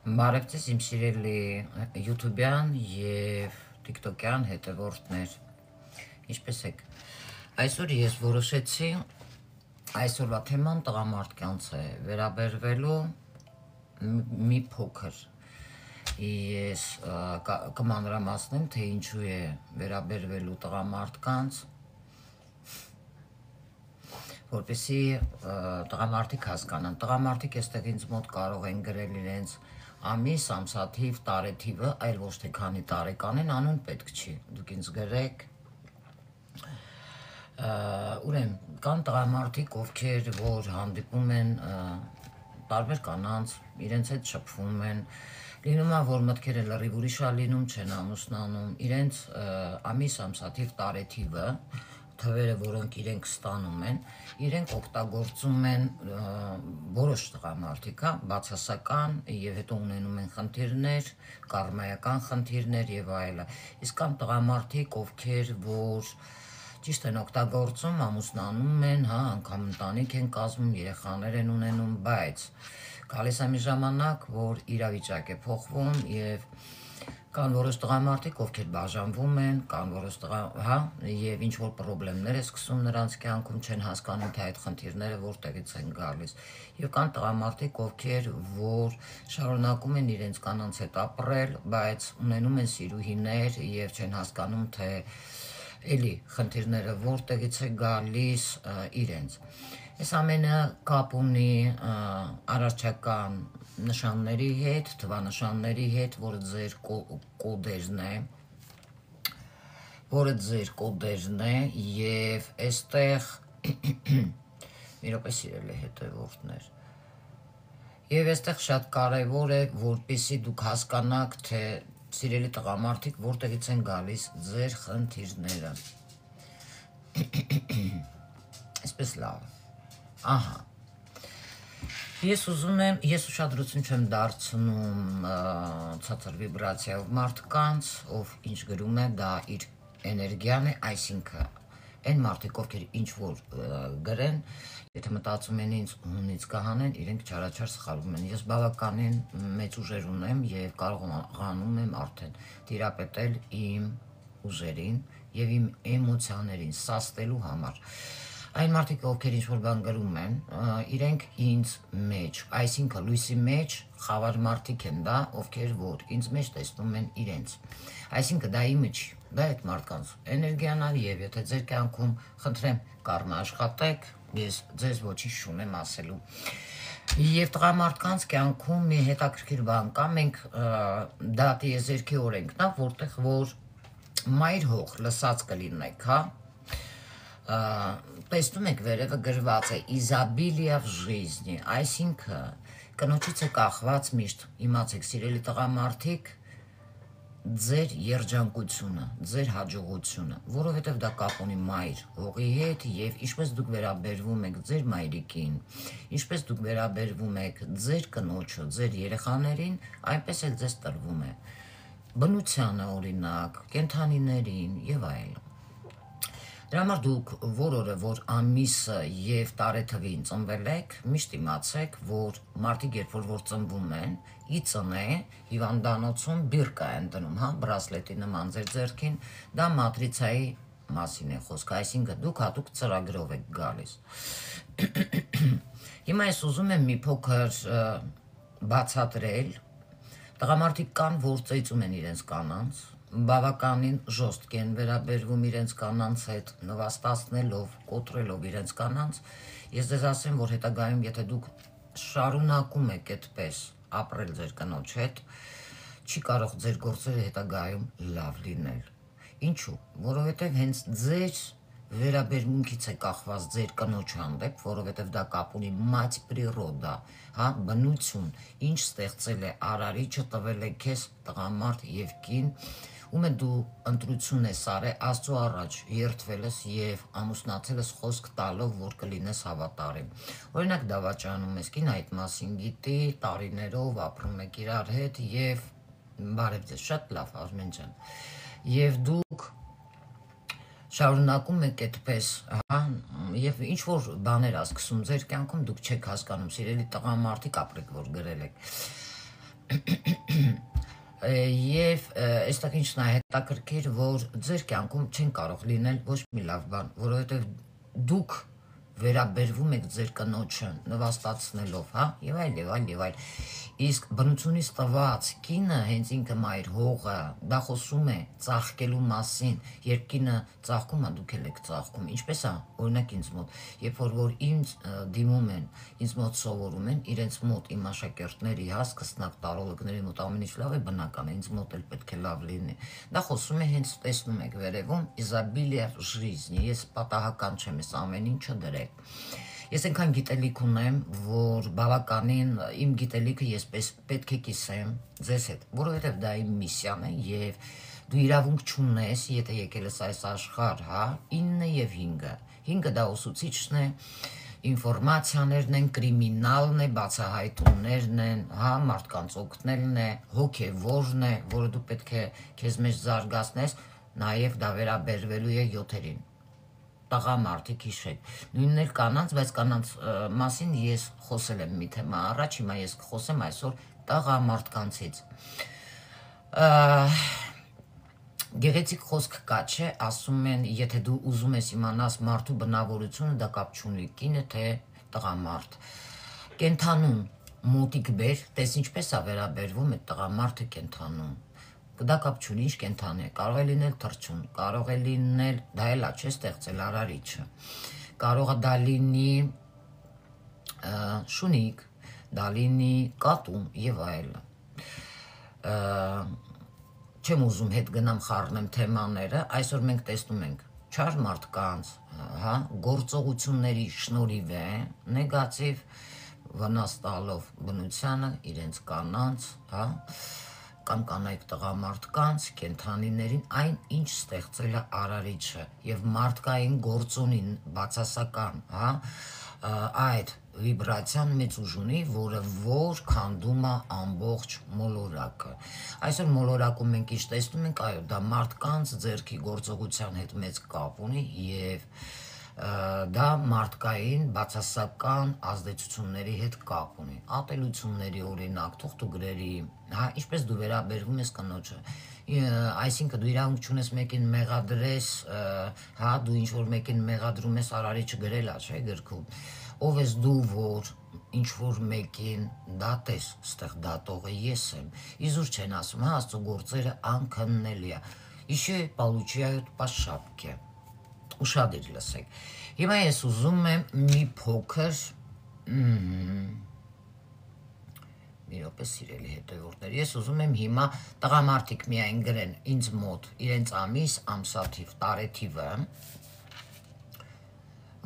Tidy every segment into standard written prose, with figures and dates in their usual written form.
Բարև ձեզ իմ սիրելի YouTube-յան և TikTok-յան հետևորդներ, ինչպես եք։ Այսօր ես որոշեցի այսօրվա թեման տղամարդկանց է վերաբերվելու մի փոքր։ Ես կմանրամասնեմ, թե ինչու է վերաբերվելու տղամարդկանց, որպեսզի տղամարդիկ հասկանան։ Տղամարդիկ այստեղ ինձ մոտ կարող են գրել իրենց ամիս, ամսաթիվ, տարեթիվը, այլ ոչ թե քանի տարեկան են, անուն պետք չի, դուք ինձ գրեք։ Ուրեմն, կան տղամարդիկ, ովքեր որ հանդիպում են տարբեր կանանց, իրենց հետ շփվում են, լինում է, որ մտքերը լրիվ ուրիշ է լինում, չեն ամուսնանում, իրենց ամիս, ամսաթիվ, տարեթիվը, թվերը, որոնք իրենք ստանում են, իրենք օգտագործում են որոշ տղամարդիկ, բացասական և հետո ունենում են խնդիրներ, կարմայական խնդիրներ և այլը։ Իսկ կան տղամարդիկ, ովքեր որ ճիշտ են օգտագործում, ամուսնանում են, անգամ ընտանիք են կազմում, երեխաներ են ունենում, բայց գալիս է մի ժամանակ, որ իրավիճակ է փոխվում և կան որոշ տղամարդիկ, ովքեր բաժանվում են, կան որոշ և ինչ-որ պրոբլեմներ է սկսում նրանց կյանքում, չեն հասկանում, թե այդ խնդիրները որտեղից են գալիս։ Եվ կան տղամարդիկ, ովքեր որ շարունակում են իրենց կանանց հետ ապրել, բայց ունենում են սիրուհիներ և չեն հասկանում, թե էլի խնդիրները որտեղից է գալիս իրենց։ Այս ամենը կապ ունի առարչական նշանների հետ, թվանշանների հետ, որը ձեր կոդերն է և այստեղ մի րոպե սիրելի հետևորդներ։ Եվ այստեղ շատ կարևոր է, որպեսզի դուք հասկանաք, թե սիրելի տղամարդիկ որտեղից են գալիս ձեր խնդիրները։ Այսպես լավ։ Ահա։ Ես ուշադրություն չեմ դարձնում ցածր վիբրացիայով մարդկանց, ով ինչ գրում է, դա իր էներգիան է, այսինքն այն մարդիկ, ովքեր ինչ-որ գրեն, եթե մտածում են ինձ հունից կհանեն, իրենք չարաչար սխալվում են։ Ես բավականին մեծ ուժեր ունեմ և կարողանում եմ արդեն տիրապետել իմ ուժերին և իմ էմոցիաներին սաստելու համար։ Այն մարդիկ, ովքեր ինչ-որ բան գրում են, իրենք ինձ մեջ, այսինքն լույսի մեջ խավար մարդիկ են դա, ովքեր որ ինձ մեջ տեսնում են իրենց։ Այսինքն դա իմը չի, դա այդ մարդկանց էներգիան է և եթե ձեր կյանքում խնդրեմ կարմա աշխատեք, ես ձեզ ոչինչ չունեմ ասելու։ Եվ տղամարդկանց կյանքում մի հետաքրքիր բան կա, մենք դա տիեզերքի օրենքն է, որտեղ որ մայր հող լսած կլինեք, տեսնում եք վերևը գրված է իզաբիլիա в жизни, այսինքն կնոջից է կախված միշտ, իմացեք սիրելի տղամարդիկ, ձեր երջանկությունը, ձեր հաջողությունը, որովհետև դա կապ ունի մայր հողի հետ և ինչպես դուք վերաբերվում եք ձեր մայրիկին, ինչպես դուք վերաբերվում եք ձեր կնոջը, ձեր երեխաներին, այնպես էլ ձեզ տրվում է։ Բնությանը օրինակ, կենդանիներին և այլն։ Դրա համար դուք որ օրը, որ ամիսը և տարեթվին ծնվել եք, միշտ իմացեք, որ մարդիկ երբ որ ծնվում են, ի ծնե հիվանդանոցում բիրկա են դնում, բրասլետի նման ձեր ձեռքին, դա մատրիցայի մասին է խոսքը, այսինքն դուք հատուկ ծրագրով եք գալիս։ Հիմա ես ուզում եմ մի փոքր բացատրել, տղամարդիկ կան, որ ծեծում են իրենց կանանց, բավականին ժոստկ են վերաբերվում իրենց կանանց հետ, նվաստացնելով, կոտրելով իրենց կանանց, ես ձեզ ասեմ, որ հետագայում, եթե դուք շարունակում եք այդպես ապրել ձեր կնոջ հետ, չի կարող ձեր գործերը հետագայում լավ լինել։ Ինչու՞, որովհետև հենց ձեր վերաբերմունքից է կախված ձեր կնոջ հանդեպ, որովհետև դա կապ ունի մать природа, հա, բնություն, ինչ ստեղծել է Արարիչը, տվել է քեզ տղամարդ եւ կին, ում է դու ընտրություն ես արել Աստծո առաջ, երդվել ես եւ ամուսնացել ես խոսք տալով, որ կլինես հավատարիմ։ Օրինակ դավաճանում ես, կին այդ մասին գիտի, տարիներով ապրում եք իրար հետ եւ բարև ձեզ, շատ լավ, Արմեն ջան։ Եվ դուք շարունակում եք այդպես, հա, եւ ինչ որ բաներ ա սկսում ձեր կյանքում, դուք չեք հասկանում, սիրելի տղամարդիկ ապրեք, որ գրել եք։ Եվ այստեղ ինչն է հետաքրքիր, որ ձեր կյանքում չեն կարող լինել ոչ մի լավ բան, որովհետեւ դուք վերաբերվում եք ձեր կնոջը նվաստացնելով, հա, եւ այլ եւ այլ եւ այլ։ Իսկ բնությունից տված կինը հենց ինքը մայր հողը, դա խոսում է ծաղկելու մասին, երբ կինը ծաղկում է, դուք եք ծաղկում, ինչպես է, օրինակ ինձ մոտ, երբ որ ինձ դիմում են, ինձ մոտ սովորում են, իրենց մոտ իմ աշակերտների, հա, սկսնակ տարողների մոտ ամեն ինչ լավ է, բնական է, ինձ մոտ էլ պետք է լավ լինի։ Դա խոսում է հենց տեսնում եք վերևում изобилие жизни, ես պատահական չեմ, ես ամեն ինչը դրեք։ Ես այնքան գիտելիք ունեմ, որ բավականին իմ գիտելիքը ես պետք է կիսեմ ձեզ հետ, որովհետև դա իմ միսիան է եւ դու իրավունք չունես, եթե եկել ես այս աշխարհ, հա, 9 եւ 5-ը։ 5-ը դա ուսուցիչն է, ինֆորմացիաներն են, կրիմինալն է, բացահայտումներն են, հա, մարդկանց օգնելն է, հոգևորն է, որը դու պետք է քեզ մեջ զարգացնես, նաեւ դա վերաբերվելու է 7-երին։ Տղամարդիկ հիշեք, նույնն էլ կանանց, բայց կանանց մասին ես խոսել եմ մի թեմա առաջ, հիմա ես կխոսեմ այսօր տղամարդկանցից։ Գեղեցիկ խոսք կա, չէ, ասում են, եթե դու ուզում ես իմանաս մարդու բնավորությունը, դա կապ չունի կինը թե տղամարդ։ Կենթանուն մոտիկ բեր, տես ինչպես է վերաբերվում այդ տղամարդը կենթանուն։ Դա կապ չունի, ինչ կենթան է, կարող է լինել թռչուն, կարող է լինել, դա էլա չէ ստեղծել Արարիչը, կարող է դա լինի շունիկ, դա լինի կատուն եւ այլն։ Չեմ ուզում հետ գնամ խառնեմ թեմաները, այսօր մենք տեսնում ենք չար մարդկանց, հա, գործողությունների շնորհիվ է նեգատիվ վնաս տալով բնությանը, իրենց կանանց, հա, կամ կանայք տղամարդկանց, կենթանիներին, այն ինչ ստեղծել է Արարիչը եւ մարդկային գործոնին բացասական, հա, այդ վիբրացիան մեծ ուժ ունի, որը որ քանդում է ամբողջ մոլորակը։ Այսօր մոլորակում մենք ինչ տեսնում ենք, այո, դա մարդկանց ձեռքի գործողության հետ մեծ կապ ունի եւ դա մարդկային բացասական ազդեցությունների հետ կապ ունի, ատելությունների օրինակ, թուղթուգրերի, հա, ինչպես դու վերաբերվում ես կնոջը, այսինքն դու իրավունք չունես մեկին մեղադրես, հա, դու ինչ որ մեկին մեղադրում ես, Արարիչը գրել է, չէ, գրքում, ով ես դու, որ ինչ որ մեկին դատես, ստեղ դատողը ես եմ, իզուր չեն ասում, հա, Աստծո գործերը անքննելի է, еще получают по шапке։ Ուշադիր լսեք։ Հիմա ես ուզում եմ մի փոքր մի րոպե սիրելի հետևորդներ, ես ուզում եմ հիմա տղամարդիկ միայն գրեն ինձ մոտ իրենց ամիս, ամսաթիվ, տարեթիվը,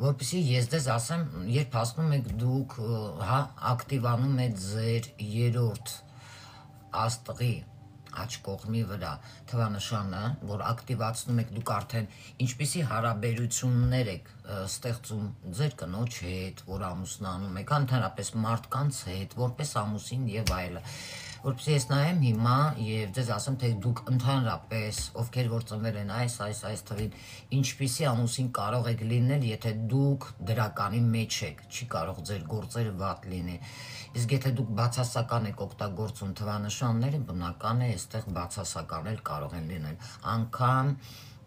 որպեսզի ես դες ասեմ, երբ հասնում եք դուք, հա, ակտիվանում է ձեր երրորդ աստղի աջ կողմի վրա թվանշանը, որ ակտիվացնում եք դուք արդեն ինչպիսի հարաբերություններ եք ստեղծում ձեր կնոջ հետ, որ ամուսնանում եք, ընդհանրապես մարդկանց հետ, որպես ամուսին եւ այլն։ Որպեսզի ես նայեմ հիմա եւ ձեզ ասեմ, թե դուք ընդհանրապես, ովքեր որ ծնվել են այս թվին, ինչպիսի ամուսին կարող եք լինել, եթե դուք դրականի մեջ եք, չի կարող ձեր գործերը վատ լինի։ Իսկ եթե դուք բացասական եք օգտագործում թվանշանները, բնական է, այստեղ բացասական էլ կարող են լինել։ Անգամ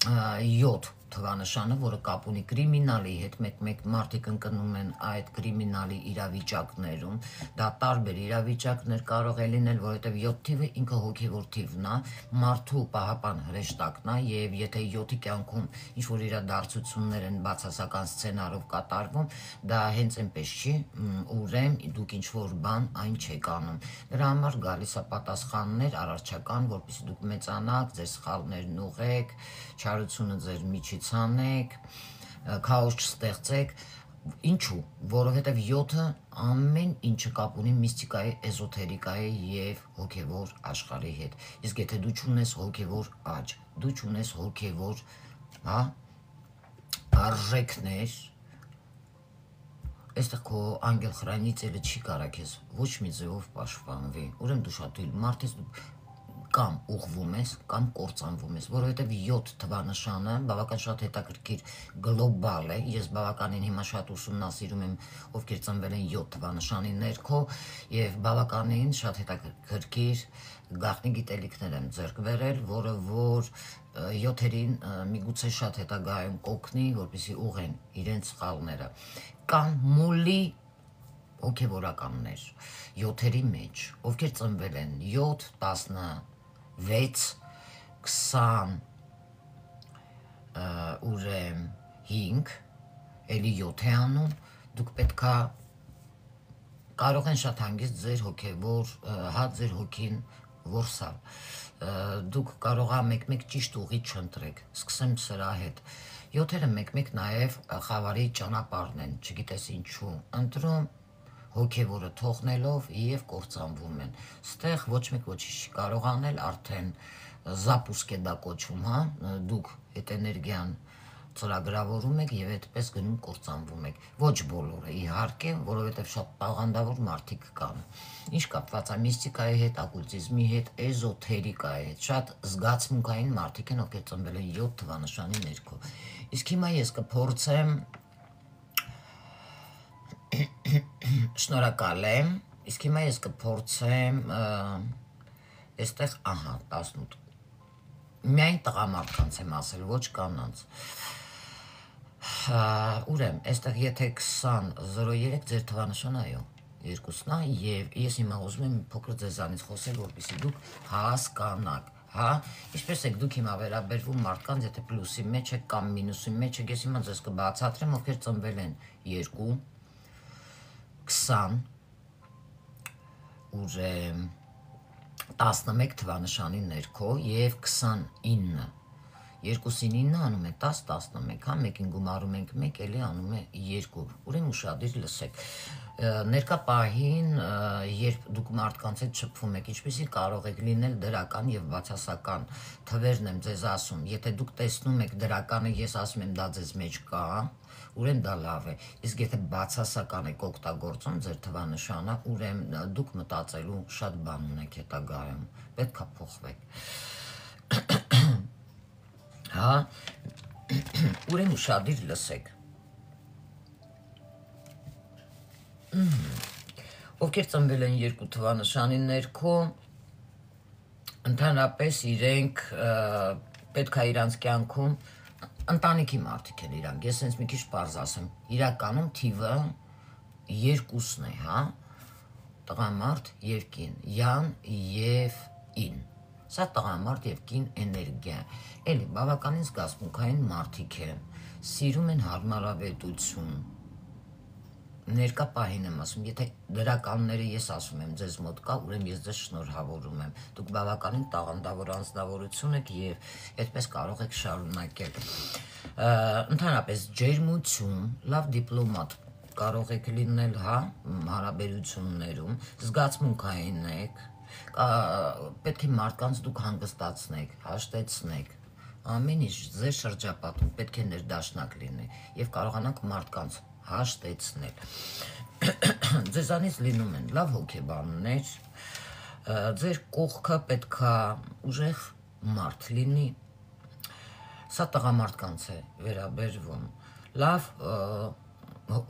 7 թվանշանը, որը կապ ունի կրիմինալի հետ, մեկ մարդիկ ընկնում են այդ կրիմինալի իրավիճակներում, դա տարբեր իրավիճակներ կարող է լինել, որովհետև 7 թիվը ինքը հոգևոր թիվն է, մարդու պահապան հրեշտակն է, եւ եթե 7-ի կյանքում ինչ որ իրադարձություններ են բացասական սցենարով կատարվում, դա հենց այնպես չի, ուրեմն դուք ինչ որ բան այն չեք անում։ Դրա համար գալիս է պատասխաններ առարչական, որպեսզի դուք մեծանաք, ձեր սխալներն ուղղեք, չարությունը ձեր միջից անեք, քաոս չստեղծեք, ինչու, որովհետև 7-ը ամեն ինչը կապ ունի միստիկայի, էզոթերիկայի եւ հոգեվոր աշխարհի հետ։ Իսկ եթե դու չունես հոգեվոր աճ, դու չունես հոգեվոր, հա, արժեքներ, այստեղ քո անգել խրանիցելը չի կարա քեզ ոչ մի ձևով պաշտպանվի։ Ուրեմն դու շատ մարդ ես, կամ ուղղվում ես, կամ կործանվում ես, որովհետև 7 թվանշանը բավական շատ հետաքրքիր գլոբալ է։ Ես բավականին հիմա շատ ուսումնասիրում եմ, ովքեր ծնվել են 7 թվանշանի ներքո, եւ բավականին շատ հետաքրքիր գաղտնի գիտելիքներ եմ ձեռք բերել, որը որ 7-երին միգուցե շատ հետագայում կօգնի, որպեսզի ուղղեն իրենց սխալները։ Կան մոլի հոգևորականներ 7-երի մեջ, ովքեր ծնվել են 7, 16, 20, ուրեմն 5, էլի 7 է անում, դուք պետքա կարող են շատ հանգիստ ձեր հոգևոր, հա, ձեր հոգին որսալ, դուք կարող ա մեկ-մեկ ճիշտ ուղի չընտրեք, սկսեմ սրա հետ, 7-երը մեկ-մեկ նաև խավարի ճանապարհն են, չգիտես ինչու, ընտրում հոգևորը թողնելով եւ կործանվում են, ստեղ ոչ մեկ ոչինչ չի կարող անել, արդեն զապուսկ է դա կոչվում, հա, դուք այդ էներգիան ծրագրավորում եք եւ այդպես գնում կործանվում եք, ոչ բոլորը իհարկե, որովհետեւ շատ տաղանդավոր մարդիկ կան, ինչ կապված է միստիկայի հետ, օկուլտիզմի հետ, էզոթերիկայի հետ, շատ զգացմունքային մարդիկ են, ովքեր ծնվել են 7 թվանշանի ներքո, իսկ հիմա ես կփորձեմ շնորհակալ եմ, իսկ հիմա ես կփորձեմ այստեղ, ահա, 18 միայն տղամարդկանց եմ ասել, ոչ կանանց, ուրեմն, այստեղ եթե 20-03 ձեր թվանշան այո, երկուսն է եւ ես հիմա ուզում եմ փոքր ձեզանից խոսել, որպեսզի դուք հասկանաք, հա, ինչպես եք դուք հիմա վերաբերվում մարդկանց, եթե պլյուսի մեջ եք կամ մինուսի մեջ եք, ես հիմա ձեզ կբացատրեմ, ովքեր ծնվել են 2, 20, ուրեմն 11 թվանշանի ներքո եւ 29, 2-ին 9 անում է 10, 11, հա, մեկին գումարում ենք 1, էլի անում է 2, ուրեմն ուշադիր լսեք, ներկա պահին, երբ դուք մարդկանց հետ շփվում եք, ինչպեսի կարող եք լինել դրական եւ բացասական թվերն եմ ձեզ ասում, եթե դուք տեսնում եք դրականը, ես ասում եմ դա ձեզ մեջ կա, ուրեմն դա լավ է, իսկ եթե բացասական եք օգտագործում ձեր թվանշանը, ուրեմն դուք մտածելու շատ բան ունեք հետագայում, պետք է փոխվեք, հա, ուրեմն ուշադիր լսեք, ովքեր ծնվել են 2 թվանշանի ներքո, ընդհանրապես իրենք պետք է իրանց կյանքում ընտանիքի մարդիկ են իրանք, ես հենց մի քիչ պարզ ասեմ, իրականում թիվը 2-ն է, հա, տղամարդ եւ կին, յան եւ ին, սա տղամարդ եւ կին էներգիա, էլի բավականին զգացմունքային մարդիկ են, սիրում են հարմարավետություն, ներկա պահին եմ ասում, եթե դրականները ես ասում եմ ձեզ մոտ կա, ուրեմն ես ձեզ շնորհավորում եմ, դուք բավականին տաղանդավոր անձնավորություն եք եւ այդպես կարող եք շարունակել, ընդհանրապես ջերմություն, լավ դիպլոմատ կարող եք լինել, հա, հարաբերություններում, զգացմունքային եք, պետք է մարդկանց դուք հանգստացնեք, հաշտեցնեք, ամեն ինչ ձեր շրջապատում պետք է ներդաշնակ լինի եւ կարողանաք մարդկանց հաշտեցնել, ձեզանից լինում են լավ հոգեբաններ, ձեր կողքը պետքա ուժեղ մարդ լինի, սա տղամարդկանց է վերաբերվում, լավ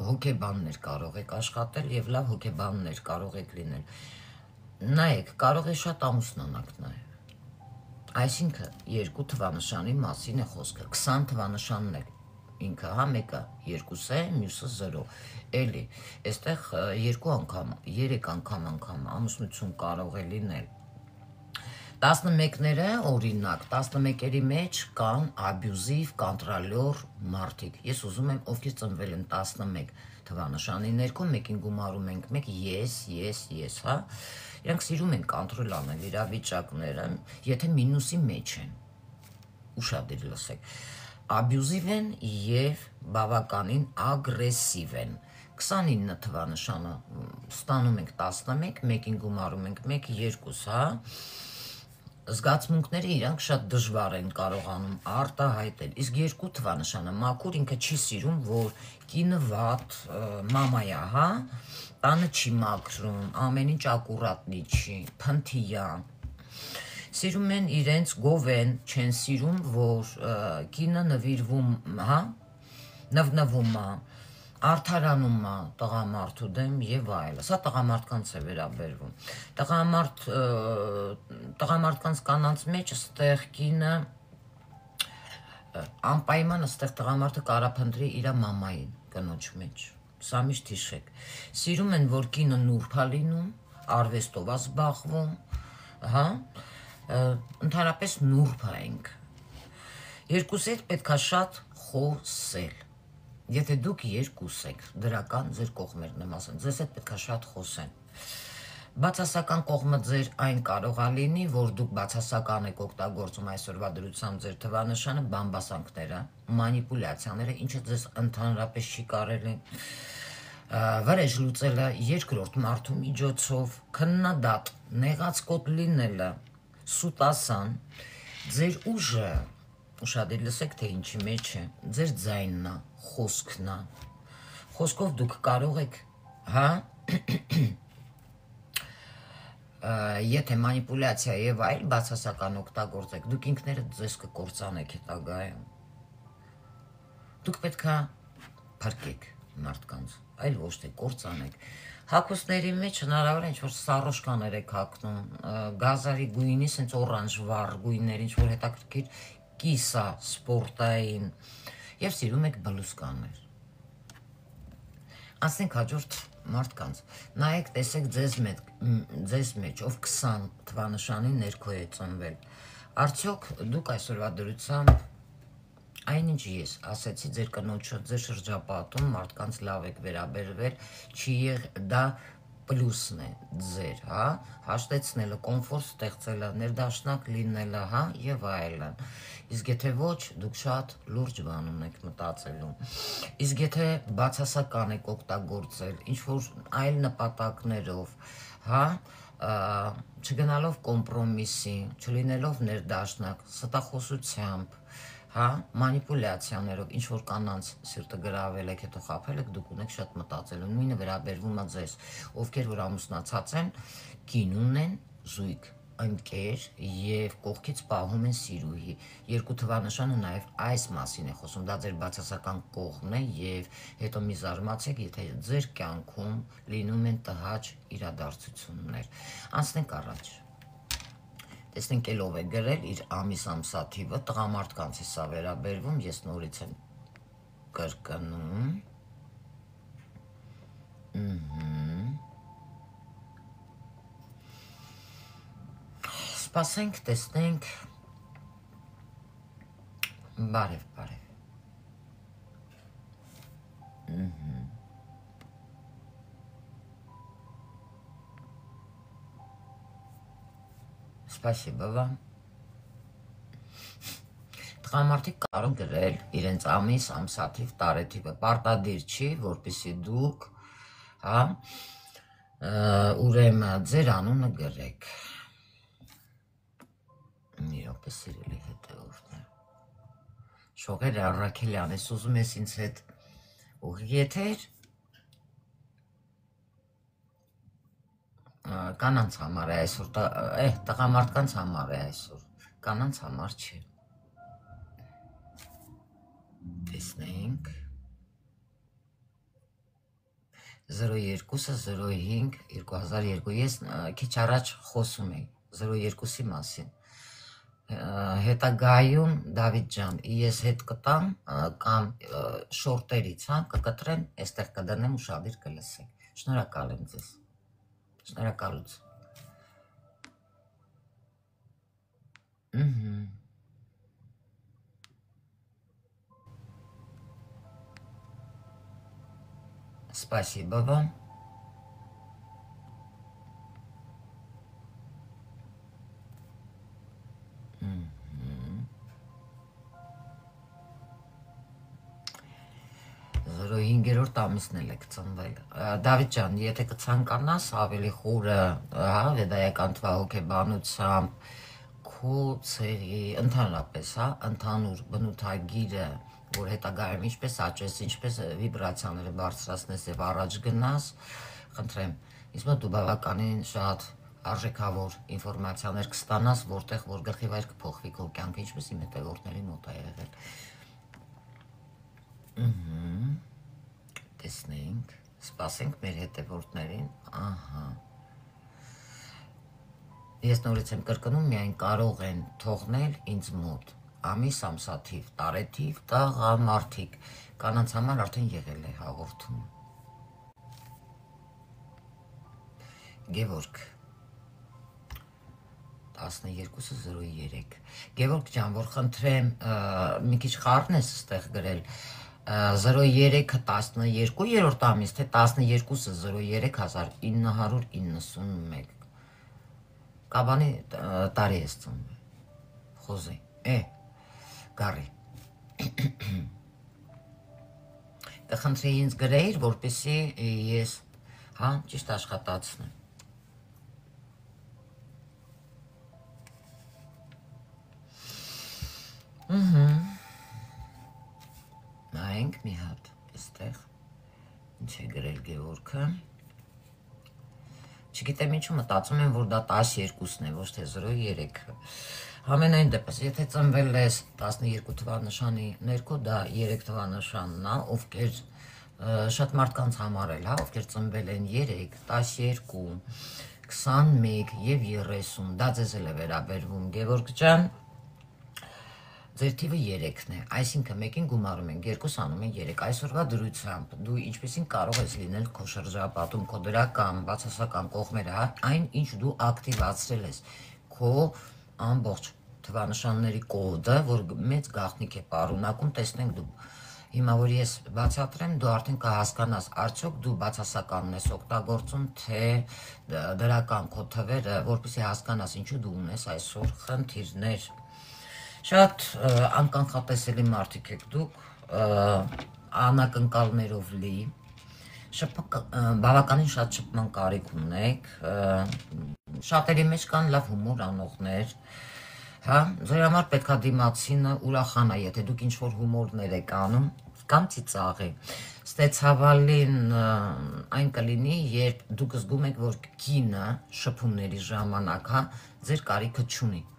հոգեբաններ կարող եք աշխատել եւ լավ հոգեբաններ կարող եք լինել, նայեք, կարող է շատ ամուսնանաք նաեւ, այսինքն 2 թվանշանի մասին է խոսքը, 20 թվանշանն է, ինքը, հա, մեկը 2 է, մյուսը 0, էլի, այստեղ 2 անգամ, 3 անգամ ամուսնություն կարող է լինել, 11-ները, օրինակ, 11-երի մեջ կան աբյուզիվ, կոնտրոլյոր մարդիկ, ես ուզում եմ, ովքեր ծնվել են 11 թվանշանի ներքո, մեկին գումարում ենք 1, ես, հա, իրանք սիրում են կոնտրոլ անել իրավիճակները, եթե մինուսի մեջ են, ուշադիր լսեք, աբյուզիվ են եւ բավականին ագրեսիվ են։ 29 թվանշանը ստանում ենք 11, մեկին գումարում ենք 1, 2, հա։ Զգացմունքները իրանք շատ դժվար են կարողանում արտահայտել։ Իսկ 2 թվանշանը մաքուր, ինքը չի սիրում, որ կինը վատ մամայա, հա, տանը չի մաքրում, ամեն ինչ ակուրատնի չի, փնթիա։ Սիրում են իրենց գովեն, չեն սիրում, որ կինը նվիրվում, հա, նվնվում է, արդարանում է տղամարդու դեմ եւ այլն։ Սա տղամարդկանց է վերաբերվում։ Տղամարդկանց կանանց մեջ այստեղ կինը անպայման այստեղ տղամարդը կարափնտրի իր մամային կնոջ մեջ։ Սա միշտ հիշեք։ Սիրում են, որ կինը նուրբ է լինում, արվեստով է զբաղվում, հա, ընդհանրապես նուրբ ենք։ Երկուսի հետ պետք է շատ խոսել։ Եթե դուք երկուս եք, դրական ձեր կողմերն եմ ասեն, ձեզ հետ պետք է շատ խոսեն։ Բացասական կողմը ձեր այն կարող է լինի, որ դուք բացասական եք օգտագործում այսօրվա դրությամբ ձեր թվանշանը, բամբասանքները, մանիպուլյացիաները, ինչը ձեզ ընդհանրապես չի կարելի վրեժ լուծելը, երկրորդ մարդու միջոցով, քննադատ, նեղացկոտ լինելը, սուտասան, ձեր ուժը, ուշադիր լսեք, թե ինչի մեջ է, ձեր ձայնն է, խոսքն է, խոսքով դուք կարող եք, հա, եթե մանիպուլյացիա եւ այլ բացասական օգտագործեք, դուք ինքներդ ձեզ կկործանեք հետագայում։ Դուք պետք է փրկեք մարդկանց, այլ ոչ թե կործանեք։ Հագուստների մեջ հնարավոր է ինչ-որ սառոշկաներ եք հագնում, գազարի գույնի, սենց օրանժվառ գույներ, ինչ-որ հետաքրքիր կիսա, սպորտային, եւ սիրում եք բլուսկաներ։ Ասենք հաջորդ մարդկանց, նայեք, տեսեք ձեզ մեջ, ով 20 թվանշանի ներքո է ծնվել, արդյոք դուք այսօրվա դրությամբ այնինչ ես ասեցի ձեր կնոջը, ձեր շրջապատում մարդկանց լավ եք վերաբերվել, չի դա պլուսն է ձեր, հա, հաշտեցնելը, կոմֆորտ ստեղծելը, ներդաշնակ լինելը, հա, եւ այլն։ Իսկ եթե ոչ, դուք շատ լուրջ բան ունեք մտածելու։ Իսկ եթե բացասական եք օգտագործել, ինչ-որ այլ նպատակներով, հա, չգնալով կոմպրոմիսի, չլինելով ներդաշնակ, ստախոսությամբ, հա, մանիպուլյացիաներով, ինչ-որ կանանց սիրտը գրավել եք, հետո խաբել եք, դուք ունեք շատ մտածելու, նույնը վերաբերվում է ձեզ, ովքեր որ ամուսնացած են, կին ունեն, զույգ, ընկեր եւ կողքից պահում են սիրուհի։ 2 թվանշանը նաեւ այս մասին է խոսում, դա ձեր բացասական կողմն է եւ հետո մի զարմացեք, եթե ձեր կյանքում լինում են տհաճ իրադարձություններ։ Անցնենք առաջ։ Տեսնենք ելով է գրել իր ամիսամսաթիվը, տղամարդկանց է սա վերաբերվում, ես նորից եմ կրկնում։ Սպասենք, տեսնենք, բարև, բարև։ Спасибо вам։ Տղամարդիկ կարող գրել իրենց ամիս, ամսաթիվ, տարեթիվը, պարտադիր չի, որպեսզի դուք, հա, ուրեմն ձեր անունը գրեք։ Մի րոպե սիրելի հետևորդներ։ Շողեր Առաքելյան, ես ուզում ես ինձ հետ ուղիղ եթեր, կանանց համար է այսօր, տղամարդկանց համար է այսօր, կանանց համար չի։ Տեսնենք 02-ը 05 2002, ես քիչ առաջ խոսում էի 02-ի մասին, հետագայում Դավիթ ջան, ես հետ կտամ կամ շորտերից, հա, կկտրեմ, այստեղ կդնեմ, ուշադիր կլսեք, շնորհակալ եմ ձեզ, շնորհակալություն։ Спасибо вам. 5-րդ ամիսն էլ եք ծնվել։ Դավիթ ջան, եթե կցանկանաս ավելի խորը, հա, վեդայական թվահոգեբանությամբ քո ցեղի ընդհանրապես, հա, ընդհանուր բնութագիրը, որ հետագայում ինչպես աճես, ինչպես վիբրացիաները բարձրացնես եւ առաջ գնաս, խնդրեմ, իսկ դու բավականին շատ արժեքավոր ինֆորմացիաներ կստանաս, որտեղ որ գլխի վայր կփոխվի քո կյանքը, ինչպես իմ հետևորդների մոտ է եղել։ Տեսնենք, սպասենք մեր հետևորդներին, ահա։ Ես նորից եմ կրկնում, միայն կարող են թողնել ինձ մոտ ամիս, ամսաթիվ, տարեթիվ, տղամարդիկ, կանանց համար արդեն եղել է հաղորդում։ Գևորգ 12:03 Գևորգ ջան, որ խնդրեմ, մի քիչ խառն ես ստեղ գրել 03-ը 12-րդ ամիս, թե 12-03-1991 Կաբանի տարի ես ծնվել, խոզի, գարի, կխնդրի ինձ գրեիր, որպեսի ես, հա, ճիշտ աշխատացնեմ։ Նայենք մի հատ, էստեղ, ինչ է գրել Գևորգը, չգիտեմ ինչու մտածում եմ, որ դա 12-ն է, ոչ թե 03-ը, համենայն դեպս, եթե ծնվել ես 12 թվանշանի ներքո, դա 3 թվանշանն է, ովքեր շատ մարդկանց համարել, հա, ովքեր ծնվել են 3, 12, 21 և 30, դա ձեզ էլ է վերաբերվում, Գևորգ ջան, ձեր թիվը 3-ն է, այսինքն մեկին գումարում ենք, երկուս անում են 3, այսօրվա դրությամբ դու ինչպեսին կարող ես լինել քո շրջապատում, քո դրական, բացասական կողմերը, այն ինչ դու ակտիվացրել ես, քո ամբողջ թվանշանների կոդը, որ մեծ գաղտնիք է պարունակում, տեսնենք դու, հիմա որ ես բացատրեմ, դու արդեն կհասկանաս, արդյոք դու բացասականն ես օգտագործում, թե դրական քո թվերը, որպեսզի հասկանաս ինչու դու ունես այսօր խնդիրներ։ Շատ անկանխատեսելի մարդիկ եք դուք, անակնկալներով լի, բավականին շատ շփման կարիք ունեք, շատերի մեջ կան լավ հումոր անողներ, հա, ձեր համար պետքա դիմացինը ուրախանա, եթե դուք ինչ-որ հումորներ եք անում, կամ ծիծաղի, ստեցավալին այն կլինի, երբ դուք զգում եք, որ կինը շփումների ժամանակ, հա, ձեր կարիքը չունի։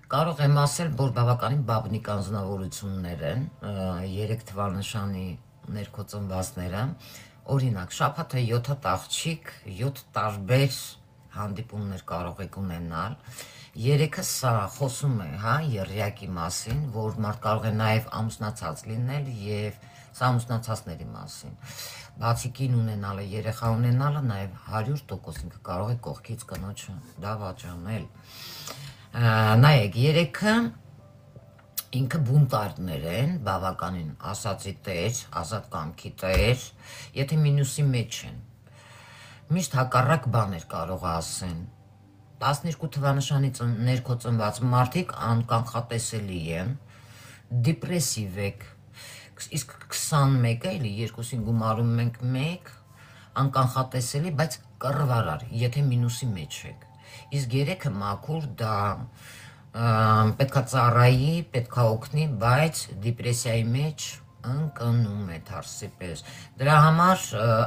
Կարող եմ ասել, որ բավականին բաբնիկ անձնավորություններ են 3 թվանշանի ներքո ծնվածները, օրինակ, շաբաթը 7 հատ աղջիկ, 7 տարբեր հանդիպումներ կարող եք ունենալ, 3-ը սա խոսում է, հա, եռյակի մասին, որ մարդ կարող է նաև ամուսնացած լինել և սա ամուսնացածների մասին, բացի կին ունենալը, երեխա ունենալը, նաև 100% ինքը կարող է կողքից կնոջը դավաճանել։ Նայեք, 3-ը ինքը բունտարներ են, բավականին ասացի տեր, ազատ կամքի տեր, եթե մինուսի մեջ են, միշտ հակառակ բաներ կարող ասեն, 12 թվանշանի ներքո ծնված մարդիկ անկանխատեսելի են, դիպրեսիվ եք, իսկ 21-ը էլի երկուսին գումարում ենք 1, անկանխատեսելի, բայց կռվարար, եթե մինուսի մեջ եք, իսկ 3-ը մաքուր դա պետքա ծառայի, պետքա օգնի, բայց դիպրեսիայի մեջ ընկնում է թարսի պես, դրա համար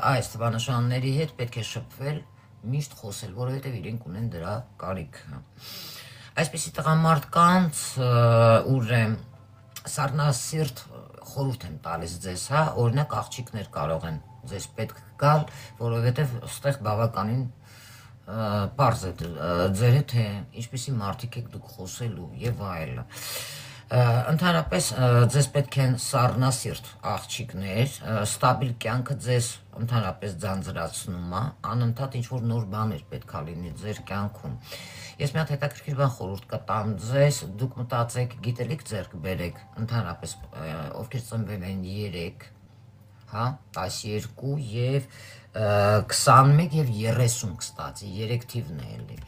այս թվանշանների հետ պետք է շփվել, միշտ խոսել, որովհետև իրենք ունեն դրա կարիքը։ Այսպիսի տղամարդկանց ուրեմն սառնասիրտ խորհուրդ եմ տալիս ձեզ, հա, օրինակ աղջիկներ կարող են ձեզ պետք գալ, որովհետև ստեղ բավականին պարզ է ձեր հետ, թե ինչպիսի մարդիկ եք դուք խոսելու և այլն։ Ընդհանրապես ձեզ պետք են սառնասիրտ աղջիկներ, ստաբիլ կյանքը ձեզ ընդհանրապես ձանձրացնում է, անընդհատ ինչ-որ նոր բաներ պետքա լինի ձեր կյանքում։ Ես մի հատ հետաքրքիր բան խորհուրդ կտամ ձեզ, դուք մտածեք, գիտելիք ձեռք բերեք, ընդհանրապես ովքեր ծնվել են 3, հա, 12 եւ 21 եւ 30, կստացի, 3 թիվն է էլի։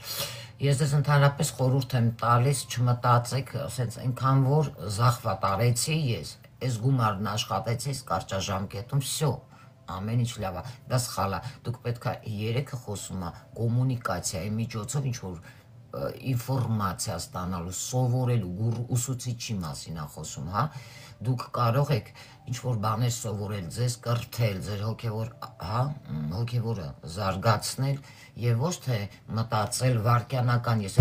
Ես դες ընդհանրապես խորհուրդ եմ տալիս չմտածեք, ասենց այնքան որ զախվատ արեցի ես, այս գումարն աշխատեցի կարճաժամկետում, всё, ամեն ինչ լավ է, դա սխալ է, դուք պետք է երեքը խոսում է կոմունիկացիայի միջոցով ինչ որ ինֆորմացիա ստանալու, սովորելու, ուսուցիչի մասին է խոսում, հա, դուք կարող եք ինչ-որ բաներ սովորել, ձեզ կրթել, ձեր հոգևորը զարգացնել եւ ոչ թե մտածել վարքյանական, ես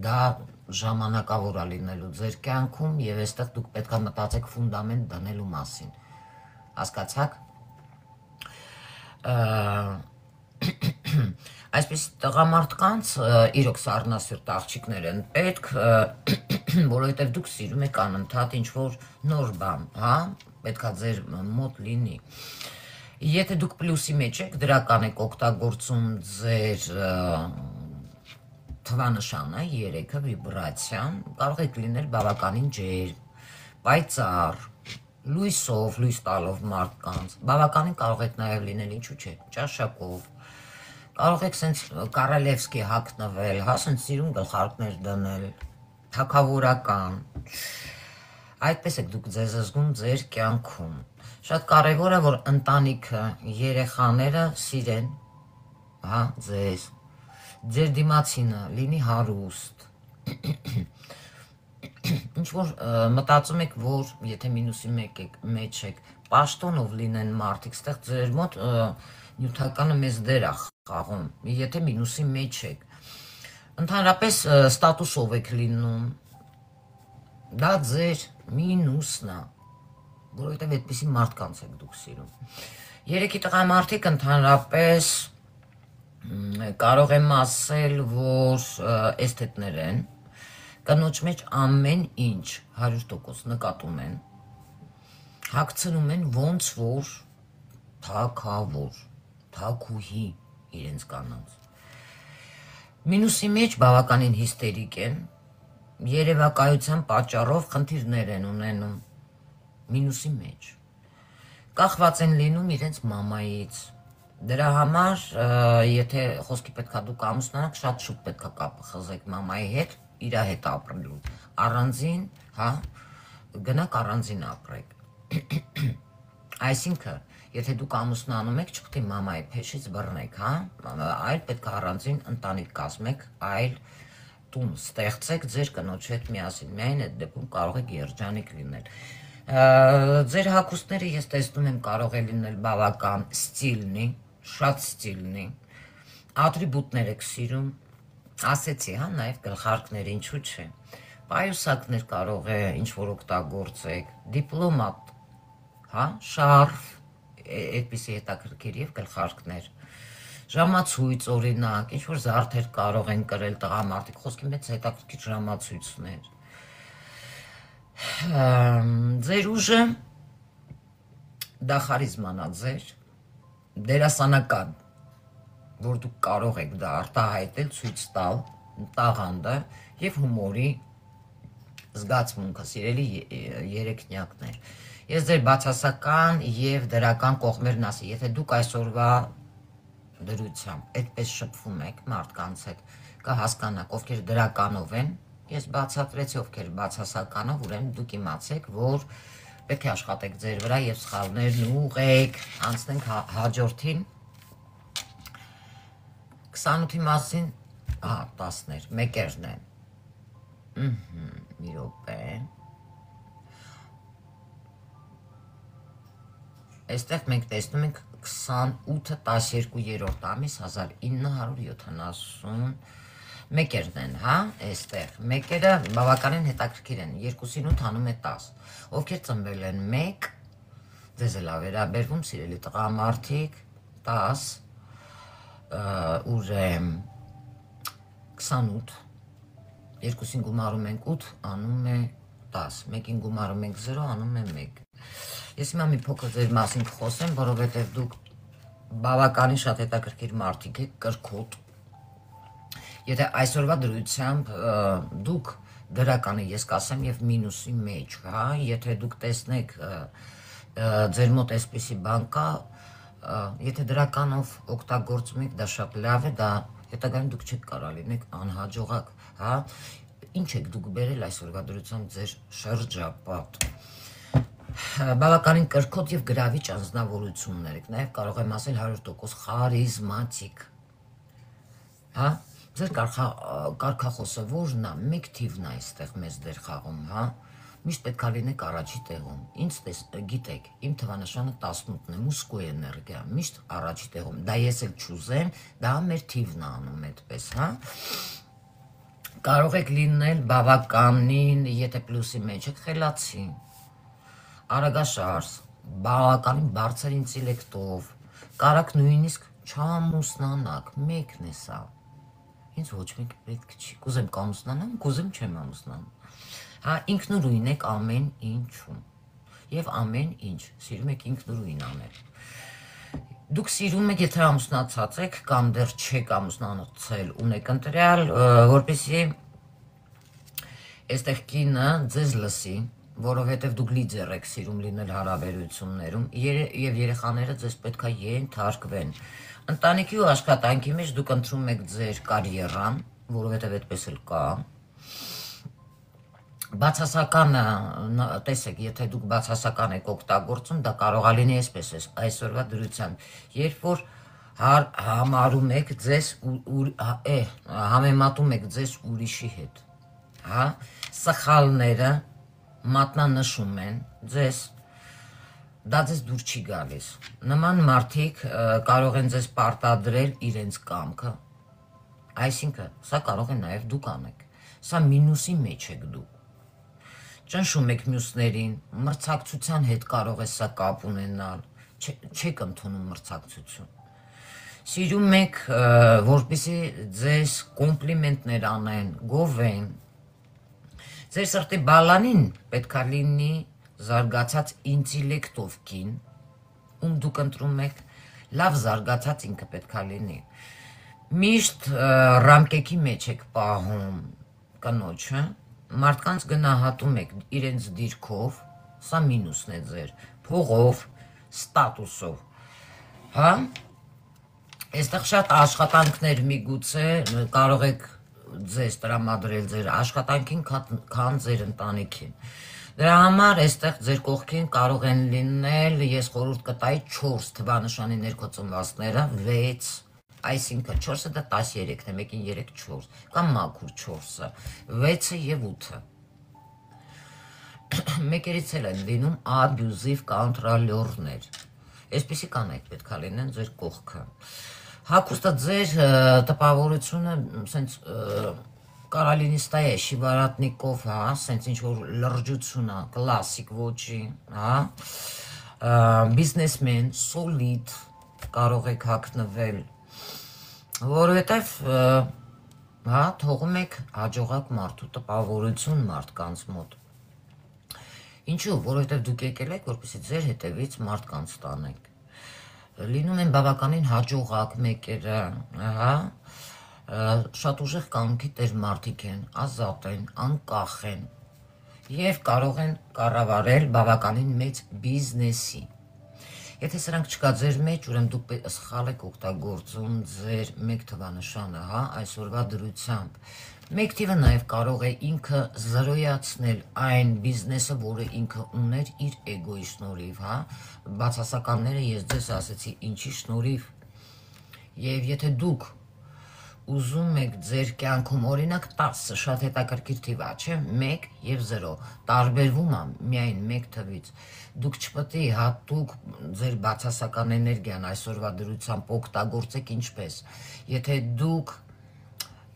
դա ժամանակավոր է լինելու ձեր կյանքում եւ այստեղ դուք պետք է մտածեք ֆունդամենտ դնելու մասին։ Հասկացաք։ Այսպես տղամարդկանց իրոք սառնասիրտ աղջիկներ են պետք, որովհետև դուք սիրում եք անընդհատ ինչ-որ նոր բան, հա, պետք է ձեր մոտ լինի։ Եթե դուք պլյուսի մեջ եք, դրական եք օգտագործում ձեր թվանշանը, 3-ը, վիբրացիան, կարող եք լինել բավականին ջերմ, պայծառ, լույսով, լույս տալով մարդկանց, բավականին կարող եք նաև լինել, ինչու՞ չէ, ճաշակով, կարող եք սենց Կարալևսկի հագնվել, հա, սենց սիրուն գլխարկներ դնել, թագավորական, այդպես եք դուք ձեզ զգում ձեր կյանքում։ Շատ կարևոր է, որ ընտանիքը, երեխաները սիրեն, հա, ձեզ, ձեր դիմացինը լինի հարուստ, ինչ-որ մտածում եք, որ եթե մինուսի մեջ եք, պաշտոնով լինեն մարդիկ, ստեղ ձեր մոտ նյութականը մեծ դեր է խաղում, եթե մինուսի մեջ եք, ընդհանրապես ստատուսով եք լինում, դա ձեր մինուսն է, որովհետև այդպիսի մարդկանց եք դուք սիրում։ Երեքի տղամարդիկ ընդհանրապես կարող եմ ասել, որ էսթետներ են, կնոջ մեջ ամեն ինչ 100% նկատում են, հագցնում են ոնց որ թագավոր, թագուհի իրենց կանանց։ Մինուսի մեջ բավականին հիստերիկ են, երևակայության պատճառով խնդիրներ են ունենում, մինուսի մեջ, կախված են լինում իրենց մամայից, դրա համար, եթե խոսքի պետքա դուք ամուսնանաք, շատ շուտ պետքա կապը խզեք մամայի հետ, իրա հետ ապրելու, առանձին, հա, գնաք առանձին ապրեք, այսինքն, եթե դուք ամուսնանում եք, չպետք է մամայի փեշից բռնեք, հա, այլ պետք է առանձին ընտանիք կազմեք, այլ տուն ստեղծեք ձեր կնոջ հետ միասին, միայն այդ դեպքում կարող եք երջանիկ լինել։ Ձեր հագուստները ես տեսնում եմ կարող է լինել բավական ստիլնի, շատ ստիլնի, ատրիբուտներ եք սիրում, ասեցի, հա, նաև գլխարկներ, ինչու՞ չէ, պայուսակներ կարող է ինչ-որ օգտագործեք, դիպլոմատ, հա, շարֆ, այդպիսի հետաքրքիր եւ գլխարկներ, ժամացույց օրինակ, ինչ-որ զարդեր կարող են կրել տղամարդիկ, խոսքի մեծ հետաքրքիր ժամացույցներ, ձեր ուժը դա խարիզման է ձեր, դերասանական, որ դուք կարող եք դա արտահայտել, ցույց տալ, տաղանդը եւ հումորի զգացմունքը, սիրելի երեքնյակներ։ Ես ձեր բացասական եւ դրական կողմերն ասի, եթե դուք այսօրվա դրությամբ այդպես շփվում եք մարդկանց հետ, կհասկանաք ովքեր դրականով են, ես բացատրեցի ովքեր բացասականով, ուրեմն դուք իմացեք, որ պետք է աշխատեք ձեր վրա եւ սխալներն ուղղեք, անցնենք հաջորդին 28-ի մասին, հա, 10-ներ, մեկերն են, մի րոպե, այստեղ մենք տեսնում ենք 28-12-րդ ամիս 1970 մեկերն են, հա, այստեղ, մեկերը բավականին հետաքրքիր են, 2-ին 8 հանում է 10, ովքեր ծնվել են 1, ձեզ էլ ավերաբերվում, սիրելի տղամարդիկ, 10, ուրեմ 28, 2-ին գումարում ենք 8, անում է 10, 1-ին գումարում ենք 0, անում է 1, ես հիմա մի փոքր ձեր մասին կխոսեմ, որովհետև դուք բավականին շատ հետաքրքիր մարդիկ եք, կրքոտ, եթե այսօրվա դրությամբ դուք դրականը ես կասեմ և մինուսի մեջ, եթե դուք տեսնեք ձեր մոտ այսպիսի բան կա, եթե դրականով օգտագործում եք, դա շատ լավ է, դա հետագայում դուք չեք կարող լինեք անհաջողակ, հա, ինչ եք դուք բերել այսօրվա դրությամբ ձեր շրջապատ, բավականին կրքոտ եւ գրավիչ անձնավորություններ եք, նաեւ կարող եմ ասել 100% խարիզմատիկ, հա, ձեր կարգախոսը որն է, մեկ թիվն է այստեղ մեզ դեր խաղում, հա, միշտ պետք է լինեք առաջի տեղում, ինձ գիտեք, իմ թվանշանը 18-ն է, մուսկու էներգիա, միշտ առաջի տեղում, դա ես էլ չուզեմ, դա մեր թիվն է անում այդպես, հա, կարող եք լինել բավականին, եթե պլյուսի մեջ եք խելացի, արագաշարժ, բավականին բարձր ինտելեկտով, կարաք նույնիսկ չամուսնանաք, մեկն է սա, ինձ ոչ մեկ պետք չի, կուզեմ կամուսնանամ, կուզեմ չեմ ամուսնանում, հա, ինքնուրույն եք ամեն ինչում, և ամեն ինչ, սիրում եք ինքնուրույն անել, դուք սիրում եք, եթե ամուսնացած եք, կամ դեռ չեք ամուսնացել, ունեք ընտրյալ, որպեսզի այստեղ կինը ձեզ լսի, որովհետև դուք լիդեր եք սիրում լինել հարաբերություններում, և երեխաները ձեզ պետք է ենթարկվեն, ընտանիքի ու աշխատանքի մեջ դուք ընտրում եք ձեր կարիերան, որովհետև այդպես էլ կա, բացասականը, տեսեք, եթե դուք բացասական եք օգտագործում, դա կարող է լինի այսպես այսօրվա դրությամբ, երբ որ համարում եք ձեզ, համեմատում եք ձեզ ուրիշի հետ, հա, սխալները մատնանշում են ձեզ, դա ձեզ դուր չի գալիս, նման մարդիկ կարող են ձեզ պարտադրել իրենց կամքը, այսինքն, սա կարող է նաև դուք անեք, սա մինուսի մեջ եք դուք, ճնշում եք մյուսներին, մրցակցության հետ կարող է սա կապ ունենալ, չեք ընդունում մրցակցություն, սիրում եք, որպեսզի ձեզ կոմպլիմենտներ անեն, գովեն, ձեր սրտի բալանին պետք է լինի զարգացած ինտելեկտով կին, ում դուք ընտրում եք, լավ զարգացած ինքը պետք է լինի, միշտ ռամկեքի մեջ եք պահում կնոջը, մարդկանց գնահատում եք իրենց դիրքով, սա մինուսն է ձեր, փողով, ստատուսով, հա, այստեղ շատ աշխատանքներ միգուցե կարող եք ձեզ տրամադրել ձեր աշխատանքին, քան ձեր ընտանիքին, դրա համար այստեղ ձեր կողքին կարող են լինել, ես խորհուրդ կտայի 4 թվանշանի ներքոծնվածները, 6, այսինքն 4-ը դա 13-ն է, մեկին 3-4, կամ մաքուր 4-ը, 6-ը և 8-ը, մեկերից էլ են լինում աբյուզիվ կոնտրոլյորներ, այսպիսի կանայք պետք է լինեն ձեր կողքը, հագուստը ձեր տպավորությունը, սենց կարա լինի ստայ է շիվարատնիկով, հա, սենց ինչ-որ լրջություն է, կլասիկ ոչի, հա, բիզնեսմեն, սոլիդ, կարող եք հագնվել, որովհետև թողում եք հաջողակ մարդու տպավորություն մարդկանց մոտ, ինչու, որովհետև դուք եկել եք, որպեսզի ձեր հետևից մարդկանց տանեք, լինում են բավականին հաջողակ մեկերը, շատ ուժեղ կամքի տեր մարդիկ են, ազատ են, անկախ են, և կարող են կառավարել բավականին մեծ բիզնեսի, եթե սրանք չկա ձեր մեջ, ուրեմն դուք սխալ եք օգտագործում ձեր մեկ թվանշանը, հա, այսօրվա դրությամբ, մեկ թիվը նաև կարող է ինքը զրոյացնել այն բիզնեսը, որը ինքը ուներ իր էգոյի շնորհիվ, հա, բացասականները ես ձեզ ասեցի ինչի շնորհիվ, և եթե դուք ուզում եք ձեր կյանքում, օրինակ 10, շատ հետաքրքիր թիվ է, չէ, 1 և 0, տարբերվում է միայն մեկ թվից, դուք չպետք է հատուկ ձեր բացասական էներգիան այսօրվա դրությամբ օգտագործեք ինչպես, եթե դուք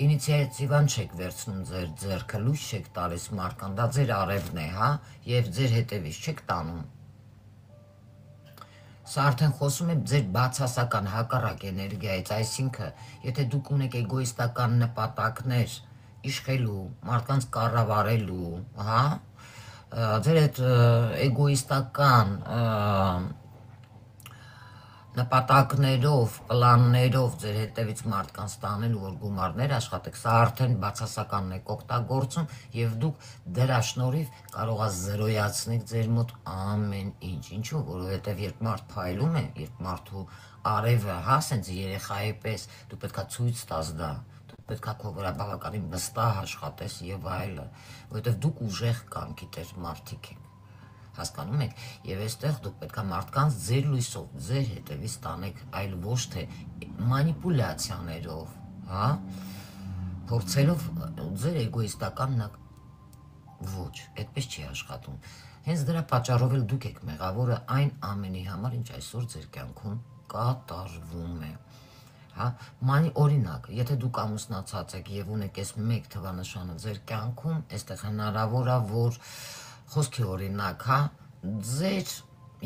ինիցիատիվան չեք վերցնում ձեր ձեռքը, լույս չեք տալիս մարդկան, դա ձեր արևն է, հա, և ձեր հետևից չեք տանում, սա արդեն խոսում եմ ձեր բացասական հակառակ էներգիայից, այսինքն, եթե դուք ունեք էգոիստական նպատակներ իշխելու, մարդկանց կառավարելու, հա, ձեր այդ էգոիստական նպատակներով, պլաններով ձեր հետևից մարդկանց տանելու, որ գումարներ աշխատեք, սա արդեն բացասականն եք օգտագործում եւ դուք դրա շնորհիվ կարող եք զրոյացնել ձեր մոտ ամեն ինչ։ Ինչու՞, որովհետեւ երբ մարդ փայլում է, երբ մարդու արևը, հա, սենց երեխայի պես, դու պետքա ցույց տաս դա, դու պետքա քո վրա բավականին վստահ աշխատես եւ այլը, որովհետեւ դուք ուժեղ կամքի տեր մարդիկ եք։ Հասկանում եք, եւ այստեղ դուք պետքա մարդկանց ձեր լույսով, ձեր հետևից տանեք, այլ ոչ թե մանիպուլյացիաներով, հա, փորձելով ձեր էգոիստական ոչ, այդպես չի աշխատում։ Հենց դրա պատճառով էլ դուք եք մեղավորը այն ամենի համար, ինչ այսօր ձեր կյանքում կատարվում է։ Հա, օրինակ, եթե դուք ամուսնացած եք եւ ունեք այս մեկ թվանշանը ձեր կյանքում, այստեղ հնարավոր է, որ խոսքի օրինակ, հա, ձեր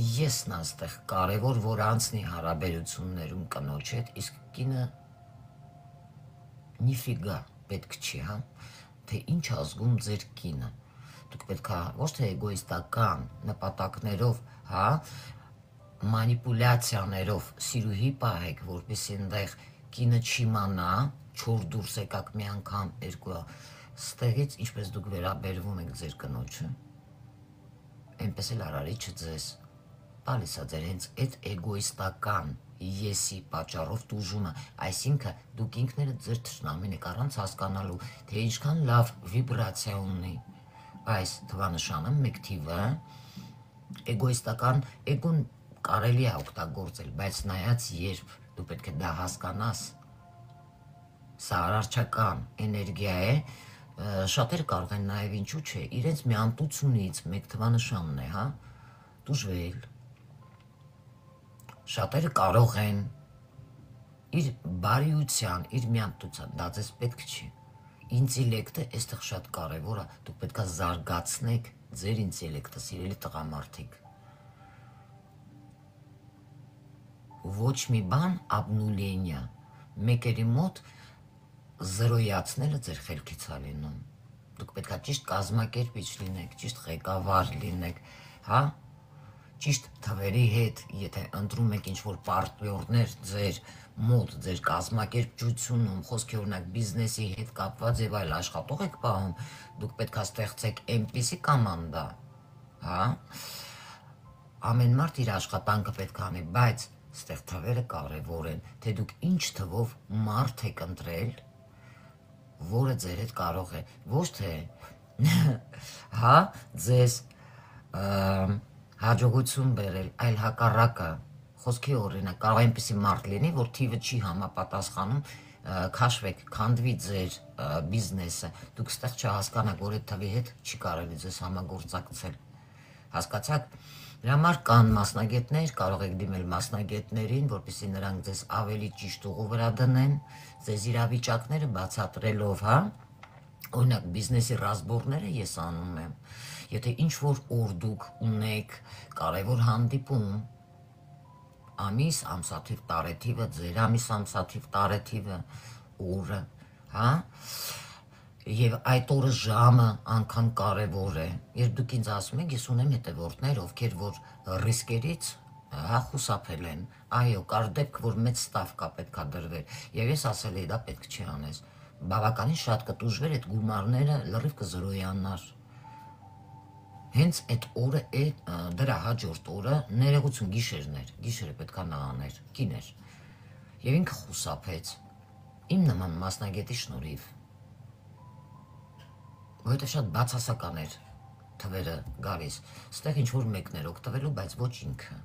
եսն այստեղ կարևոր, որ անցնի հարաբերություններում կնոջ հետ, իսկ կինը նիֆիգա պետք չի, հա, թե ինչ ազգում ձեր կինը։ Դուք պետքա ոչ թե էգոիստական նպատակներով, հա, մանիպուլյացիաներով սիրուհի պահեք, որպեսզի այնտեղ կինը չիմանա, չոր դուրս եկաք մի անգամ, երկու, ստեղից ինչպես դուք վերաբերվում եք ձեր կնոջը, այնպես էլ արարիչը ձեզ տալիս է ձեր հենց այդ էգոիստական եսի պատճառով տուժումը, այսինքն դուք ինքներդ ձեր թշնամին եք առանց հասկանալու, թե ինչքան լավ վիբրացիա ունի այս թվանշանը, մեկ թիվը, էգոիստական, էգոն կարելի է օգտագործել, բայց նայած երբ դու պետք է դա հասկանաս, սա արարչական էներգիա է, շատերը կարող են նաև ինչու չէ, իրենց մի ամտությունից մեկ թվանշանն է, հա, տուժվել։ Շատերը կարող են իր բարիության, իր մի ամտության, դա ձեզ պետք չի։ Ինտելեկտը այստեղ շատ կարևոր է, դուք պետք է զարգացնեք ձեր ինտելեկտը, սիրելի տղամարդիկ։ Ոչ մի բան աբնուլենիա, մեկերի մոտ զրոյացնելը ձեր խելքից է լինում։ Դուք պետք է ճիշտ կազմակերպիչ լինեք, ճիշտ ղեկավար լինեք, հա, ճիշտ թվերի հետ, եթե ընտրում եք ինչ-որ պարտներներ ձեր մոտ, ձեր կազմակերպչությունում, խոսքի օրինակ բիզնեսի հետ կապված եւ այլ աշխատող եք պահում, դուք պետք է ստեղծեք այնպիսի կոմանդա, հա, ամեն մարդ իր աշխատանքը պետք է անի, բայց ստեղ թվերը կարևոր են, թե դուք ինչ թվով մարդ եք ընտրել, որը ձեր հետ կարող է, ոչ թե, հա, ձեզ հաջողություն բերել, այլ հակառակը, խոսքի օրինակ, կարող այնպիսի մարդ լինի, որ թիվը չի համապատասխանում, քաշվեք, քանդվի ձեր բիզնեսը, դուք ստեղ չհասկանաք, որ այդ թվի հետ չի կարելի ձեզ համագործակցել, հասկացաք, դրա համար կան մասնագետներ, կարող եք դիմել մասնագետներին, որպեսզի նրանք ձեզ ավելի ճիշտ ուղու վրա դնեն, ձեզ իրավիճակները բացատրելով, հա, օրինակ բիզնեսի ռազմորները ես անում եմ, եթե ինչ-որ օր դուք ունեք կարևոր հանդիպում, ամիս, ամսաթիվ, տարեթիվը, ձեր ամիս, ամսաթիվ, տարեթիվը, օրը, հա, եւ այդ օրը ժամը անգամ կարևոր է, երբ դուք ինձ ասում եք, ես ունեմ հետևորդներ, ովքեր որ ռիսկերից հա խուսափել են, այո, կար դեպք, որ մեծ ստավկա պետքա դրվեր, եւ ես ասել էի, դա պետք չի անես, բավականին շատ կտուժվեր այդ գումարները լրիվ կզրոյանար, հենց այդ օրը, դրա հաջորդ օրը ներողություն գիշերներ, գիշերը պետքա նա աներ, կիներ, եւ ինքը խուսափեց, իմ նման մասնագետի շնորհիվ, որովհետև շատ բացասական էր թվերը գալիս, ստեղ ինչ-որ մեկն էր օգտվելու, բայց ոչ ինքը,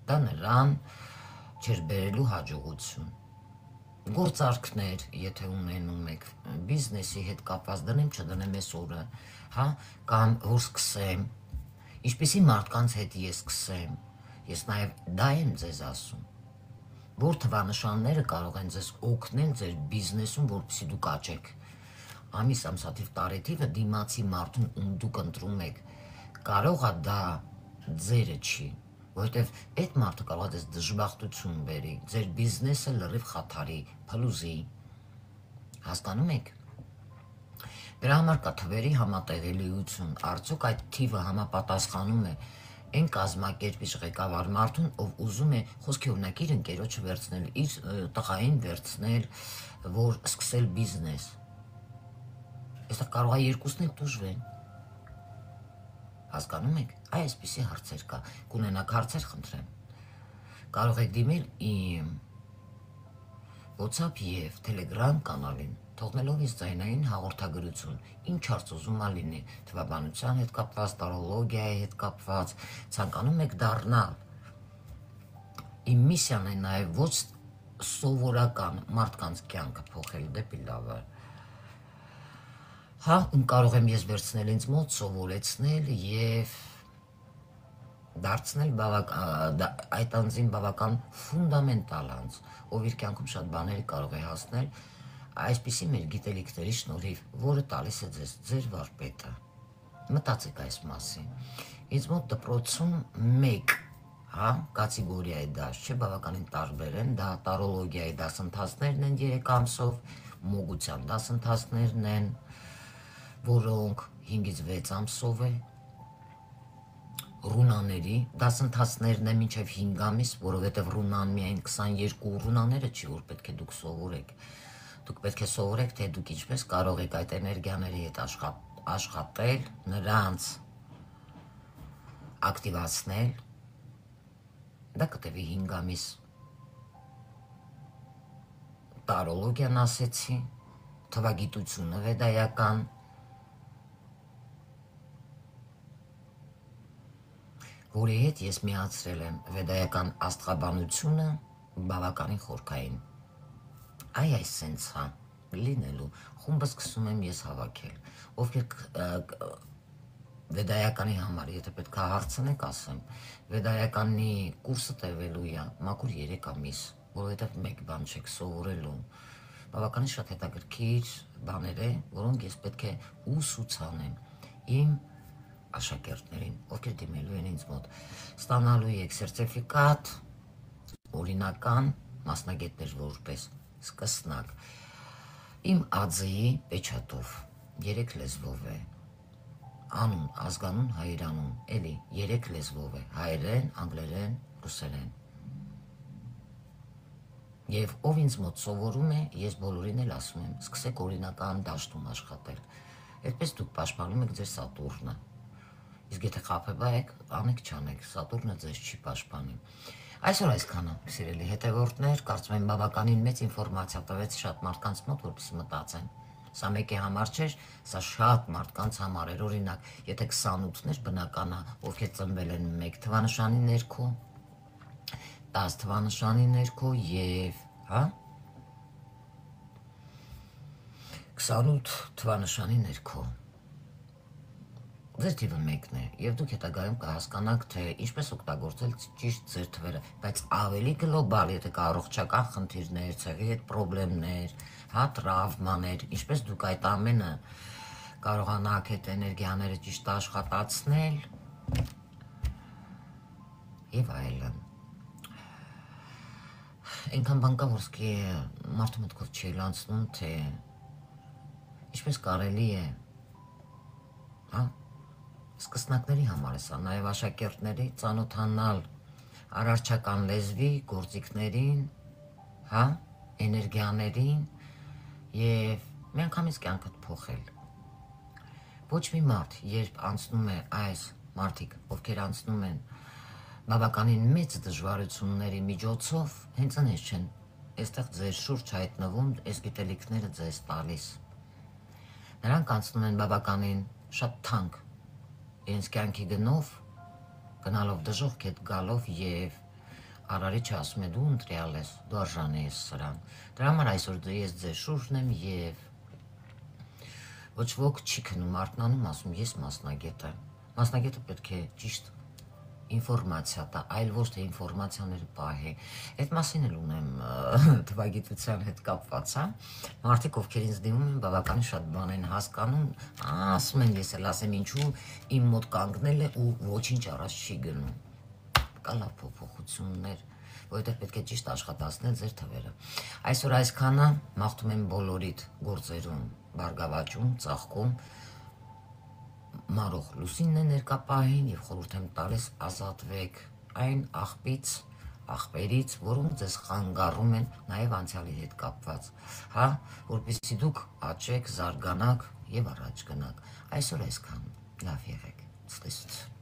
դա նրան չէր բերելու հաջողություն, գործարքներ, եթե ունենում եք, բիզնեսի հետ կապված դնեմ, չդնեմ այս օրը, հա, կամ որ սկսեմ, ինչպիսի մարդկանց հետ ես սկսեմ, ես նաև դա եմ ձեզ ասում, որ թվանշանները կարող են ձեզ օգնել ձեր բիզնեսում, որպեսզի դուք աճեք, ամիս ամսաթիվ տարեթիվը դիմացի մարդուն ում դուք ընտրում եք, կարող է դա ձերը չի, որովհետև այդ մարդը կարող է ձեզ դժբախտություն բերի, ձեր բիզնեսը լրիվ խաթարի, փլուզի, հասկանում եք, դրա համար կա թվերի համատեղելիություն, արդյոք այդ թիվը համապատասխանում է Այն կազմակերպիչ ղեկավար մարդուն, ով ուզում է խոսքի օրինակ իր ընկերոջը վերցնել, իր տղային վերցնել, որ սկսել բիզնես։ Այստեղ կարող է երկուսն էլ տուժվեն։ Հասկանում եք, այսպիսի հարցեր կա, կունենաք հարցեր, խնդրեմ։ Կարող եք դիմել իմ WhatsApp եւ Telegram կանալին, թողնելով ինձ ձայնային հաղորդագրություն, ինչ հարց ուզում ա լինի, թվաբանության հետ կապված, տարոլոգիայի հետ կապված, ցանկանում եք դառնալ։ Իմ միսիան է նաեւ ոչ սովորական մարդկանց կյանքը փոխել դեպի լավը։ Հա, կարող եմ ես վերցնել ինձ մոտ, սովորեցնել եւ դարձնել այդ անձին բավական ֆունդամենտալ անձ, ով իր կյանքում շատ բաների կարող է հասնել, այսպիսի մեր գիտելիքների շնորհիվ, որը տալիս է ձեզ ձեր վարպետը։ Մտածեք այս մասին։ Ինձ մոտ դպրոցում մեկ, հա, կատեգորիայի դաս չէ, բավականին տարբեր են, դա տարոլոգիայի դասընթացներն են 3 ամսով, մոգության դասընթացներն են, որոնք 5-ից 6 ամսով է, ռունաների դասընթացներն է մինչև 5 ամիս, որովհետև ռունան միայն 22 ռունաները չի, որ պետք է դուք սովորեք։ Դուք պետք է սովորեք, թե դուք ինչպես կարող եք այդ էներգիաների հետ աշխատել, նրանց ակտիվացնել, դա կտևի 5 ամիս։ Տարոլոգիան ասեցի, թվագիտությունը վեդայական, որի հետ ես միացրել եմ վեդայական աստղաբանությունը բավականին խորքային։ Այս սենց հա, լինելու, խումբը սկսում եմ ես հավաքել, ովքեր վեդայականի համար, եթե պետք է հարցնեք, ասեմ, վեդայականի կուրսը տևելու է մաքուր 3 ամիս, որովհետև մեկ բան չեք սովորելու, բավականին շատ հետաքրքիր բաներ է, որոնք ես պետք է ուսուցանեմ իմ աշակերտներին, ովքեր դիմելու են ինձ մոտ, ստանալու եք սերտիֆիկատ, օրինական մասնագետներ որպես սկսնակ, իմ ԱՁ-ի պեչատով, 3 լեզվով է, անուն, ազգանուն, հայերանուն, էլի 3 լեզվով է, հայերեն, անգլերեն, ռուսերեն։ Եվ ով ինձ մոտ սովորում է, ես բոլորին էլ ասում եմ, սկսեք օրինական դաշտում աշխատել, այդպես դուք պաշտպանում եք ձեր Սատուրնը, իսկ եթե խաբեբա եք, անեք չանեք, Սատուրնը ձեզ չի պաշտպանի։ Այսօր այսքանը, սիրելի հետևորդներ, կարծում եմ բավականին մեծ ինֆորմացիա տվեց շատ մարդկանց մոտ, որպեսզի մտածեն։ Սա մեկի համար չէր, սա շատ մարդկանց համար էր, օրինակ, եթե 28-ներ բնական է, ովքեր ծնվել են 1 թվանշանի ներքո, 10 թվանշանի ներքո եւ, հա, 28 թվանշանի ներքո։ Ձեր թիվը մեկն է, եւ դուք հետագայում կհասկանաք, թե ինչպես օգտագործել ճիշտ ձեր թվերը, բայց ավելի գլոբալ, եթե կա առողջական խնդիրներ, ցեղի հետ խնդիրներ, հա, տրավմաներ, ինչպես դուք այդ ամենը կարողանաք այդ էներգիաները ճիշտ աշխատացնել եւ այլն։ Այնքան բան կա, որ մարդու մտքով չի լանցնում, թե ինչպես կարելի է, հա, սկսնակների համար է սա, նաև աշակերտների ծանոթանալ արարչական լեզվի, գործիքներին, հա, էներգիաներին եւ միանգամից կյանքդ փոխել։ Ոչ մի մարդ, երբ անցնում է այս մարդիկ, ովքեր անցնում են բավականին մեծ դժվարությունների միջոցով, հենց այնպես չեն, այստեղ ձեր շուրջ հայտնվում, այս գիտելիքները ձեզ տալիս։ Նրանք անցնում են բավականին շատ թանկ իրենց կյանքի գնալով դժոխք հետ գալով եւ Արարիչը ասում է դու ընտրյալ ես, դու արժանի ես սրան։ Դրա համար այսօր ես ձեր շուրջն եմ եւ ոչ ոք չի քնում արթնանում, ասում ես մասնագետ եմ։ Մասնագետը պետք է ճիշտ ինֆորմացիա տա, այլ ոչ թե ինֆորմացիաները պահի։ Այդ մասին էլ ունեմ թվագիտության հետ կապված, հա։ Մարդիկ, ովքեր ինձ դիմում են, բավականին շատ բան են հասկանում, ասում են, ես էլ ասեմ ինչու իմ մոտ կանգնել է ու ոչինչ առաջ չի գնում։ Կա լավ փոփոխություններ, որովհետև պետք է ճիշտ աշխատացնել ձեր թվերը։ Այսօր այսքանը, մաղթում եմ բոլորիդ գործերում, բարգավաճում, ծաղկում, մարող լուսինն է ներկա պահին եւ խորհուրդ եմ տալիս ազատվեք այն աղբերից, որոնք ձեզ խանգարում են նաեւ անցյալի հետ կապված, հա, որպեսզի դուք աճեք, զարգանաք եւ առաջ գնաք։ Այսօր այսքան։ Լավ եղեք։ Ցտեսություն։